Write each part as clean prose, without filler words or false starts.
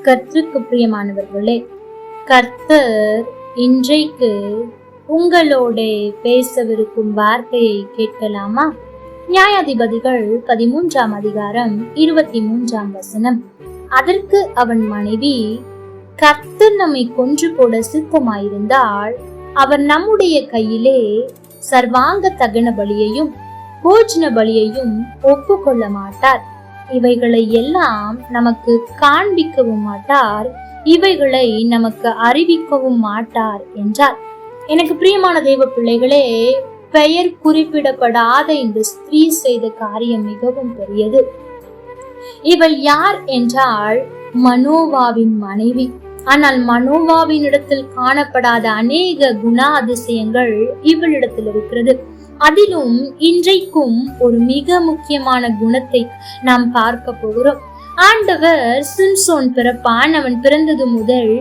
கர்த்தருக்கு பிரியமானவர்களே, கர்த்தர் இன்றைக்கு உங்களோட பேசவிருக்கும் வார்த்தையை கேட்கலாமா? நியாயாதிபதிகள் 13ஆம் அதிகாரம் 23ஆம் வசனம். அதற்கு அவன் மனைவி, கர்த்தர் நம்மை கொன்று போட சித்தமாயிருந்தால் அவர் நம்முடைய கையிலே சர்வாங்க தகன பலியையும் போஜன பலியையும் ஒப்புக்கொள்ள மாட்டார். இவைகளை எல்லாம் நமக்கு காண்பிக்கவும் மாட்டார், இவைகளை நமக்கு அறிவிக்கவும் மாட்டார் என்றார். எனக்கு பிரியமான தேவ பிள்ளைகளே, பெயர் குறிப்பிடப்படாத இந்த ஸ்திரீ செய்த காரியம் மிகவும் பெரியது. இவள் யார் என்றால் மனோவாவின் மனைவி. ஆனால் மனோவாவின் இடத்தில் காணப்படாத அநேக குண அதிசயங்கள் இவளிடத்தில் இருக்கிறது. அதிலும் இன்றைக்கும் ஒரு மிக முக்கியமான குணத்தை நாம் பார்க்க போகிறோம். ஆண்டவர் சிம்சோன் பிறப்பான், அவன் பிறந்தது முதல்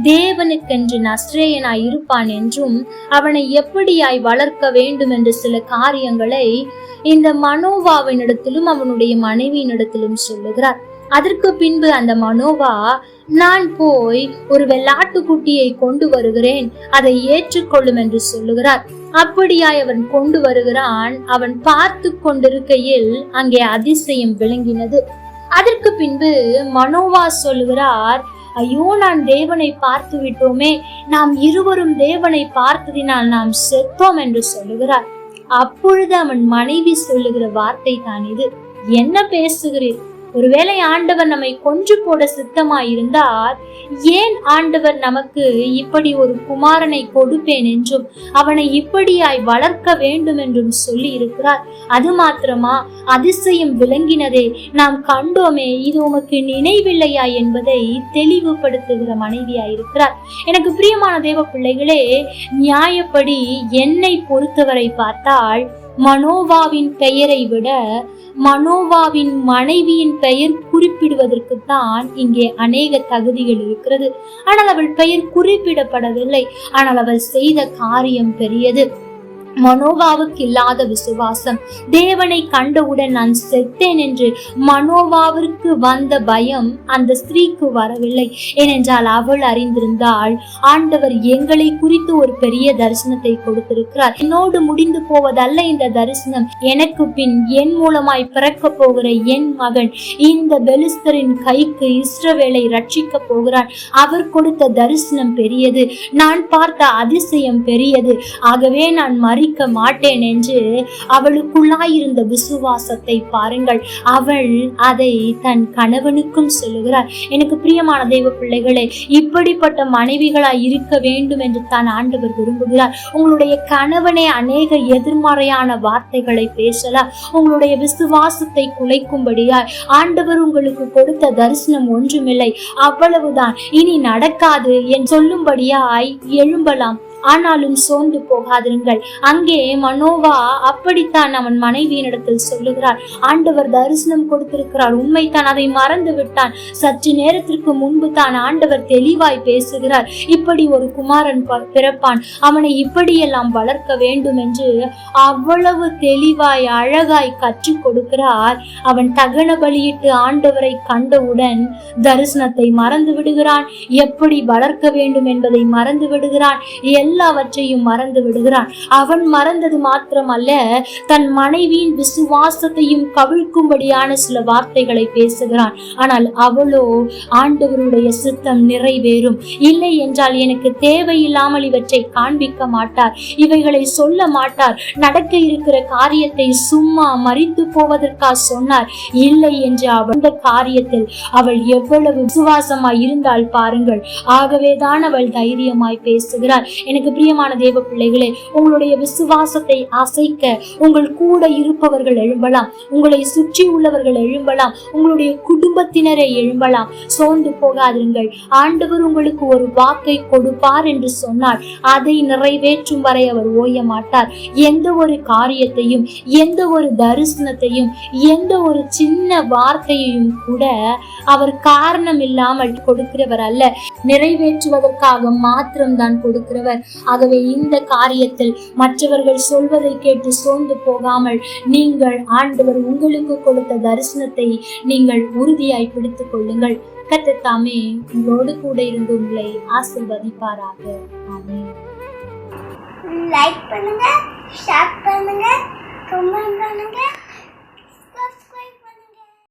தேவனுக்கென்று நஸ்ரேயனாய் இருப்பான் என்றும் அவனை எப்படியாய் வளர்க்க வேண்டும் என்று சில காரியங்களை இந்த மனோவாவினிடத்திலும் அவனுடைய மனைவியினிடத்திலும் சொல்லுகிறார். அதற்கு பின்பு அந்த மனோவா, நான் போய் ஒரு வெள்ளாட்டுக்குட்டியை கொண்டு வருகிறேன், அதை ஏற்றுக்கொள்ளும் என்று சொல்லுகிறார். அப்படியாய் அவன் கொண்டு வருகிறான். அவன் பார்த்து கொண்டிருக்கையில் அங்கே அதிசயம் விளங்கினது. அதற்கு பின்பு மனோவா சொல்லுகிறார், ஐயோ, நான் தேவனை பார்த்து விட்டோமே, நாம் இருவரும் தேவனை பார்த்ததினால் நாம் செத்தோம் என்று சொல்லுகிறார். அப்பொழுது அவன் மனைவி சொல்லுகிற வார்த்தை தான் இது. என்ன பேசுகிறீர்? ஒருவேளை ஆண்டவர் நம்மை கொன்று போட சித்தமாயிருந்தால் ஏன் ஆண்டவர் நமக்கு இப்படி ஒரு குமாரனை கொடுப்பேன் என்றும் அவனை இப்படியாய் வளர்க்க வேண்டும் என்றும் சொல்லி இருக்கிறார். அது மாத்திரமா, அதிசயம் விளங்கினதே, நாம் கண்டோமே, இது உமக்கு நினைவில்லையா என்பதை தெளிவுபடுத்துகிற மனைவியாயிருக்கிறார். எனக்கு பிரியமான தேவ பிள்ளைகளே, நியாயப்படி என்னை பொறுத்தவரை பார்த்தால் மனோவாவின் பெயரை விட மனோவாவின் மனைவியின் பெயர் குறிப்பிடுவதற்கு தான் இங்கே அநேக தகுதிகள் இருக்கிறது. ஆனால் அவள் பெயர் குறிப்பிடப்படவில்லை. ஆனால் அவள் செய்த காரியம் பெரியது. மனோவாவுக்கு இல்லாத விசுவாசம், தேவனை கண்டவுடன் நான் செத்தேன் என்று மனோவாவிற்கு வந்த பயம் அந்த ஸ்திரீக்கு வரவில்லை. ஏனென்றால் அவள் அறிந்திருந்தாள், ஆண்டவர் எங்களை குறித்து ஒரு பெரிய தரிசனத்தை கொடுத்திருக்கிறார். என்னோடு முடிந்து போவதல்ல இந்த தரிசனம், எனக்கு பின் என் மூலமாய் பிறக்க போகிற என் மகன் இந்த பெலிஸ்தரின் கைக்கு இஸ்ரவேலை ரட்சிக்க போகிறான். அவர் கொடுத்த தரிசனம் பெரியது, நான் பார்த்த அதிசயம் பெரியது. ஆகவே நான் மாட்டேன் என்று அவளுக்குள்ளாயிருந்த விசுவாசத்தை பாருங்கள். அவள் அதை தன் கணவனுக்கும் சொல்லுகிறார். எனக்கு பிரியமான தெய்வ பிள்ளைகளே, இப்படிப்பட்ட மனைவிகளாய் இருக்க வேண்டும் என்று தான் ஆண்டவர் விரும்புகிறார். உங்களுடைய கணவனே அநேக எதிர்மறையான வார்த்தைகளை பேசலாம், உங்களுடைய விசுவாசத்தை குலைக்கும்படியாய். ஆண்டவர் உங்களுக்கு கொடுத்த தரிசனம் ஒன்றுமில்லை, அவ்வளவுதான், இனி நடக்காது என்று சொல்லும்படியாய் எழும்பலாம். ஆனாலும் சோர்ந்து போகாதிருங்கள். அங்கே மனோவா அப்படித்தான் அவன் மனைவியினிடத்தில் சொல்லுகிறார். ஆண்டவர் தரிசனம் கொடுத்திருக்கிறார், உண்மைத்தான், அதை மறந்து விட்டான். சற்று நேரத்திற்கு முன்பு தான் ஆண்டவர் தெளிவாய் பேசுகிறார், இப்படி ஒரு குமாரன் பிறப்பான், அவனை இப்படியெல்லாம் வளர்க்க வேண்டும் என்று அவ்வளவு தெளிவாய் அழகாய் கற்றுக் கொடுக்கிறார். அவன் தகன பலியிட்டு ஆண்டவரை கண்டவுடன் தரிசனத்தை மறந்து விடுகிறான், எப்படி வளர்க்க வேண்டும் என்பதை மறந்து விடுகிறான், எல்லாவற்றையும் மறந்து விடுகிறான். அவன் மறந்தது மாத்திரமல்ல, தன் மனைவியின் விசுவாசத்தையும் கவிழ்க்கும்படியான சில வார்த்தைகளை பேசுகிறான். ஆனால் அவளோ, ஆண்டவருடைய சித்தம் நிறைவேறும், இல்லை என்றால் எனக்கு தேவையில்லாமல் இவற்றை காண்பிக்க மாட்டார், இவைகளை சொல்ல மாட்டார், நடக்க இருக்கிற காரியத்தை சும்மா மறித்து போவதற்காக சொன்னார், இல்லை என்று அந்த காரியத்தில் அவள் எவ்வளவு விசுவாசமாய் இருந்தால் பாருங்கள். ஆகவேதான் அவள் தைரியமாய் பேசுகிறார். எனக்கு பிரியமான தேவ பிள்ளைகளே, உங்களுடைய விசுவாசத்தை அசைக்க உங்கள் கூட இருப்பவர்கள் எழும்பலாம், உங்களை சுற்றி உள்ளவர்கள் எழும்பலாம், உங்களுடைய குடும்பத்தினரை எழும்பலாம். சோர்ந்து போகாதிருங்கள். ஆண்டவர் உங்களுக்கு ஒரு வாக்கை கொடுப்பார் என்று சொன்னார், அதை நிறைவேற்றும் வரை அவர் ஓய மாட்டார். எந்த ஒரு காரியத்தையும், எந்த ஒரு தரிசனத்தையும், எந்த ஒரு சின்ன வார்த்தையையும் கூட அவர் காரணம் இல்லாமல் கொடுக்கிறவர் அல்ல, நிறைவேற்றுவதற்காக மாத்திரம்தான் கொடுக்கிறவர். ஆகவே இந்த காரியத்தில் மற்றவர்கள் சொல்வதை கேட்டு சோர்ந்து போகாமல் நீங்கள் ஆண்டவர் உங்களுக்கு கொடுத்த தரிசனத்தை நீங்கள் உறுதியாய் பிடித்துக் கொள்ளுங்கள். கர்த்தர் தாமே உங்களோடு கூட இருந்து உங்களை ஆசீர்வதிப்பாராக. ஆமென். லைக் பண்ணுங்க, ஷேர் பண்ணுங்க, கமெண்ட் பண்ணுங்க.